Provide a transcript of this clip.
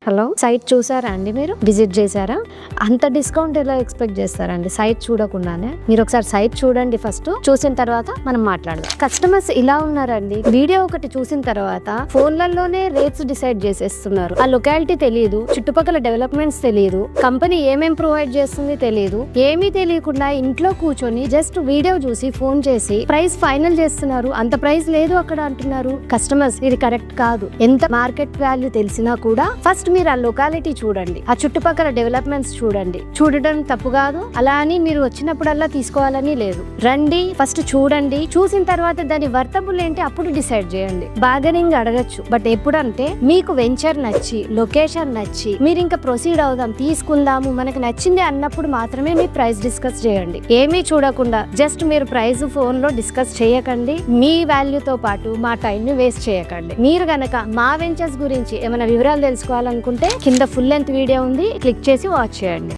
Hello, site చూసారా అండి? మీరు విజిట్ చేశారా? అంత డిస్కౌంట్ ఎలా ఎక్స్పెక్ట్ చేస్తారండి సైట్ చూడకుండానే? మీరు ఒకసారి సైట్ చూడండి, ఫస్ట్ చూసిన తర్వాత మనం మాట్లాడదాం. కస్టమర్స్ ఇలా ఉన్నారండి, వీడియో ఒకటి చూసిన తర్వాత ఫోన్లలోనే రేట్స్ డిసైడ్ చేసేస్తున్నారు. ఆ లొకాలిటీ తెలియదు, చుట్టుపక్కల డెవలప్మెంట్స్ తెలియదు, కంపెనీ ఏమేం ప్రొవైడ్ చేస్తుంది తెలియదు, ఏమీ తెలియకుండా ఇంట్లో కూర్చొని జస్ట్ వీడియో చూసి ఫోన్ చేసి ప్రైస్ ఫైనల్ చేస్తున్నారు. అంత ప్రైస్ లేదు అక్కడ అంటున్నారు. కస్టమర్స్, ఇది కరెక్ట్ కాదు. ఎంత మార్కెట్ వాల్యూ తెలిసినా కూడా ఫస్ట్ మీరు ఆ లొకాలిటీ చూడండి, ఆ చుట్టుపక్కల డెవలప్మెంట్స్ చూడండి. చూడడం తప్పు కాదు, అలా అని మీరు వచ్చినప్పుడల్లా తీసుకోవాలని లేదు. రండి, ఫస్ట్ చూడండి, చూసిన తర్వాత దాని వర్తబుల్ ఏంటి అప్పుడు డిసైడ్ చేయండి. బార్గెనింగ్ అడగచ్చు, బట్ ఎప్పుడంటే మీకు వెంచర్ నచ్చి, లొకేషన్ నచ్చి, మీరు ఇంకా ప్రొసీడ్ అవుదాం, తీసుకుందాము, మనకు నచ్చింది అన్నప్పుడు మాత్రమే మీ ప్రైస్ డిస్కస్ చేయండి. ఏమీ చూడకుండా జస్ట్ మీరు ప్రైస్ ఫోన్ లో డిస్కస్ చేయకండి. మీ వాల్యూతో పాటు మా టైం ని వేస్ట్ చేయకండి. మీరు గనక మా వెంచర్స్ గురించి ఏమైనా వివరాలు తెలుసుకోవాలనుకుంటే కింద ఫుల్ లెంత్ వీడియో ఉంది, క్లిక్ చేసి వాచ్ చేయండి.